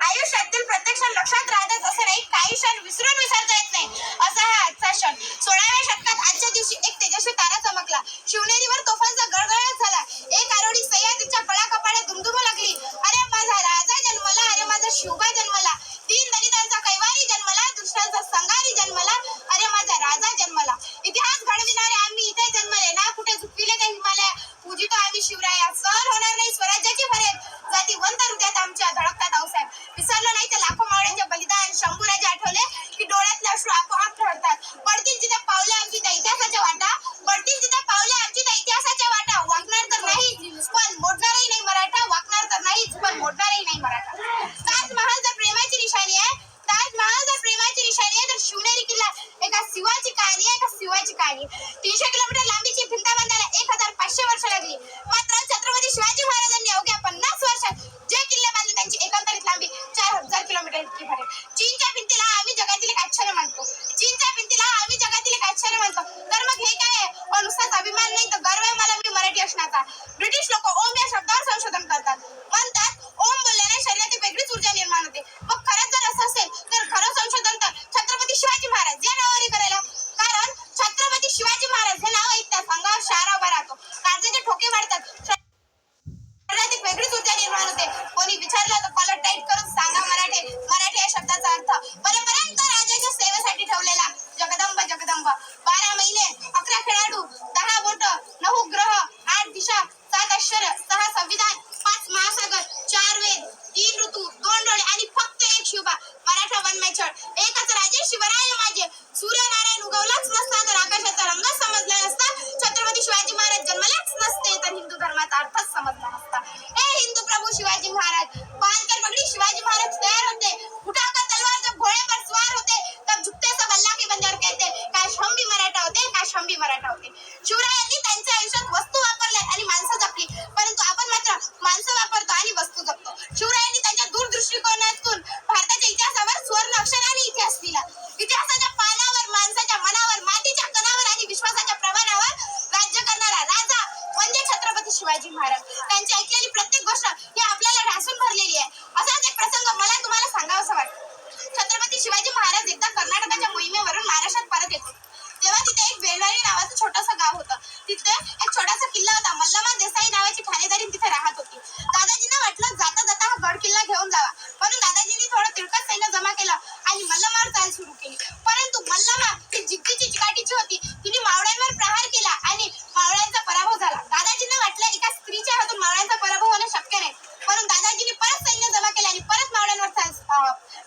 आयुष्यातील प्रत्येक क्षण लक्षात राहतच असे नाही, काही क्षण विसरता येत नाही असा हा आजचा क्षण. 16व्या शतकात आजच्या दिवशी एक तेजस्वी तारा चमकला. शिवनेरीवर तोफांचा गडगडाट झाला. एक आरोडी सह्याद्रीच्या कळाकपाळात दुमदुमू लागली. अरे माझा राजा जन्मला, अरे माझा शिवबा जन्मला, दीन दलितांचा कैवारी जन्मला, दुष्टांचा संगारी जन्मला, अरे माझा राजा जन्मला. इतिहास घडविणारे आम्ही इथे जन्मले, ना कुठे झुकविले ते हिमालय, पूजितो आम्ही शिवराया. सहन होणार नाही स्वराज्याची फरेब, जातीवंत हृदयात आमच्या धडकतात आऊसाहेब. विसरलो नाही ते लाखो मावळ्यांचे बलिदान, शंभूराजे आठवले की डोळ्यातले अश्रू आपोआप ठळतात. पडतील तिथे पावले आमची त्या इतिहासाच्या वाटा, पडतील तिथे पावले आमची त्या इतिहासाच्या वाटा. वागणार तर नाहीच पण मोडणारही नाही मराठा, वागणार तर नाहीच पण मोडणारही नाही मराठा. ताजमहाल जर प्रेमाची निशाणी आहे, ताजमहाल जर प्रेमाची निशाणी आहे, तर शिवनेरी किल्ला एका शिवाची कहाणी आहे, एका शिवाची कहाणी. 300 किलोमीटर लांबीची भिंत बांधायला 1500 वर्ष लागली. मात्र छत्रपती शिवाजी महाराजांनी अवघ्या 50 वर्षात जे किल्ले बांधले त्यांची एकंदरीत लांबी 4000 किलोमीटर इतकी भरेल. चीनच्या भिंतीला आम्ही जगातील एक आश्चर्य मानतो. चीनच्या भिंतीला आम्ही जगातील एक आश्चर्य मानतो. तर मग हे काय आहे? नुसताच अभिमान नाही तर गर्व आहे मला मी मराठी असण्याचा. ब्रिटिश लोक ओम या शब्दावर संशोधन करतात. म्हणतात ओम बोलल्याने शरीरात एक वेगळीच ऊर्जा निर्माण होते. मग खरंच जर असं असेल तर खरं संशोधन तर छत्रपती शिवाजी महाराज या नावाने करायला. कारण छत्रपती शिवाजी महाराज हे नाव ऐकतात अंगावर शहारा उभा राहतो, काळजाचे ठोके वाढतात, शरीरात एक वेगळीच ऊर्जा निर्माण होते. कोणी विचारलं तर कॉलर टाईट करून सांगा मराठी या शब्दाचा अर्थ परंपरांत राजाच्या सेवेसाठी ठेवलेला जगदंब जगदंब. 12 महिने, 11 खेळाडू, 10 बोट, 9 ग्रह, 8 दिशा, 7 आश्चर्य, 6 संविधान, 5 महासागर, 4 वेद, 3 ऋतू, 2 डोळे आणि फक्त एक शिवबा. मराठा वनमैचळ, एकच राजे शिवराय माझे. सूर्यनारायण उगवलाच नसता तर आकाशाचा रंगच समजला नसता. छत्रपती शिवाजी महाराज जन्मलाच नसते तर हिंदू धर्माचा अर्थच समजला नसता. हे हिंदू प्रभू शिवाजी महाराज, बांधकर पगडी शिवाजी महाराज तयार होते. उठाकर तलवार जब घोड़े पर सवार होते, तब झुकते सब अल्लाह के बंदे और कहते काश हम भी मराठा होते, काश हम भी मराठा होते. शिवरायांनी त्यांच्या आयुष्यात वस्तू वापरल्या आणि माणसं जपली, परंतु आपण मात्र माणसं वापरतो आणि वस्तू जपतो. शिवरायांनी त्यांच्या दूरदृष्टिकोनातून भारताच्या इतिहासावर सुवर्ण अक्षराने इतिहास लिहिला. इतिहासाच्या पानावर, माणसाच्या मनावर, मातीच्या कणावर आणि विश्वासाच्या प्रमाणावर राज्य करणारा राजा म्हणजे छत्रपती शिवाजी महाराज. त्यांची ऐकलेली प्रत्येक गोष्ट ही आपल्याला ढासून भरलेली आहे. असाच एक प्रसंग मला तुम्हाला सांगावासा वाटतो. छत्रपती शिवाजी महाराज एकदा कर्नाटकाच्या मोहिमेवरून महाराष्ट्रात परत येतो. तेव्हा तिथे एक बेळगावी नावाचं छोटंसं गाव होतं. तिथे एक छोटासा किल्ला होता. मल्लमा देसाई नावाची ठाणेदारी तिथे राहत होती. दादाजींना वाटलं जाता जाता हा गड किल्ला घेऊन जावा, म्हणून दादाजींनी थोडं तिरकस सैन्य जमा केलं आणि मल्लमावर चाल सुरू केली. परंतु मल्लमा ही जिद्दीची चिकाटीची होती. तिने मावळ्यांवर प्रहार केला आणि मावळ्यांचा पराभव झाला. दादाजींना वाटलं एका स्त्रीच्या हातून मावळ्यांचा पराभव होणं शक्य नाही, म्हणून दादाजींनी परत सैन्य जमा केले आणि परत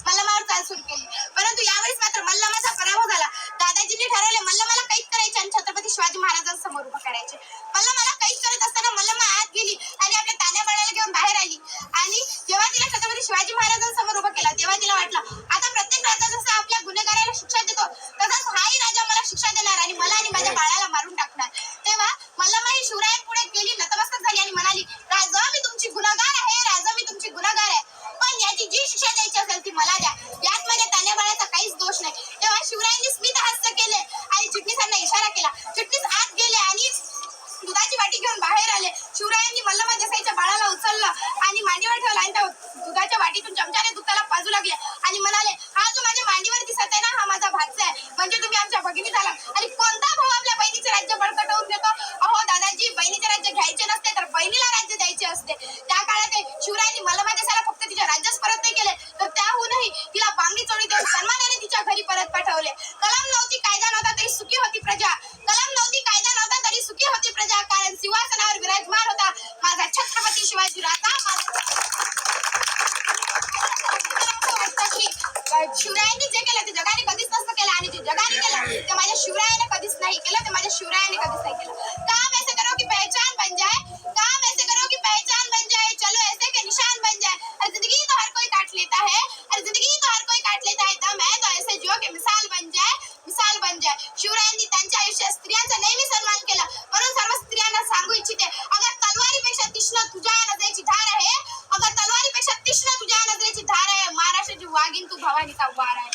मल्लमावर चाल सुरू केली. परंतु यावेळेस मात्र मल्लमाचा पराभव झाला. दादाजींनी ठरवले मल्लमाला कैद करायचे आणि छत्रपती शिवाजी महाराजांसमोर उभं करायचे. मल्लमाला कैद करत असताना मल्लमा आत गेली आणि आपल्या तान्या बाळाला घेऊन बाहेर आली आणि जेव्हा तिला छत्रपती शिवाजी महाराजांसमोर उभं केलं तेव्हा तिला वाटलं आता प्रत्येक राजा जसा आपल्या गुन्हेगाराला शिक्षा देतो तसाच हाही राजा मला शिक्षा देणार आणि मला आणि माझ्या बाळाला मारून टाकणार. तेव्हा मल्लमा ही शिवरायांपुढे गेली, नतमस्तक झाली आणि म्हणाली राजा मी तुमची गुन्हेगार आहे, राजा मी तुमची गुन्हेगार आहे, पण याची जी शिक्षा द्यायची असेल ती मला द्या, यात माझ्या तान्या बाळाचा काहीच दोष नाही. तेव्हा शिवरायांनी स्मित हास्य केले आणि चिटणीसांना इशारा केला. चिटणीस आत गेले आणि दुधाची वाटी घेऊन बाहेर आले. शिवरायांनी मल्लमा देसाईच्या बाळाला उचललं आणि मांडीवर ठेवलं आणि त्या दुधाच्या वाटीतून चमच्याने दूध त्याला पाजू लागले आणि म्हणाले हा जो माझ्या मांडीवर दिसत आहे ना हा माझा भाचा आहे, म्हणजे तुम्ही आमच्या भगिनी झाला. आणि कोणता भाऊ आपल्या बहिणीचे राज्य बळकटवून देतो? अहो दादाजी, बहिणीचे राज्य घ्यायचे नसते तर बहिणीला राज्य द्यायचे असते. त्या काळात शिवरायांनी मल्लमा देसाईला फक्त तिच्या राज्यच परत नाही केले तर त्याहूनही तिला बांगडी चोळी देऊन सन्मानाने तिच्या घरी परत पाठवले. कलम नव्हती, कायदा नव्हता तरी सुखी होती प्रजा. कलम नव्हती, कायदा नव्हता तरी सुखी होती प्रजा, कारण सिंहासनावर विराजमान होता माझा छत्रपती शिवाजी राजा. शिवरायांनी जे केलं ते जगाने कधीच नसतं केलं आणि जे जगाने केलं ते माझ्या शिवरायाने कधीच नाही केलं, ते माझ्या शिवरायाने कधीच नाही केलं. काम ऐसे करो की पहचान बन जाए, काम ऐसे करो की पहचान बन जाए, चलो ऐसे के निशान बन जाए. अरे जिंदगी तो हर कोई काट लेता है, अरे जिंदगी तो हर कोई काट लेता है, दम है तो ऐसे जियो के मिसाल बन जाए, मिसाल बन जाए. शिवरायांनी त्यांच्या आयुष्यात स्त्रियांचा नेहमी सन्मान केला, म्हणून सर्व स्त्रियांना सांगू इच्छिते अगर तलवारीपेक्षा तीक्ष्ण तुझ्या नजरेची धार आहे, अगर तलवारीपेक्षा तीक्ष्ण तुझ्या नजरेची धार आहे, महाराष्ट्राची वाघीण तू भवानीचा वार आहे.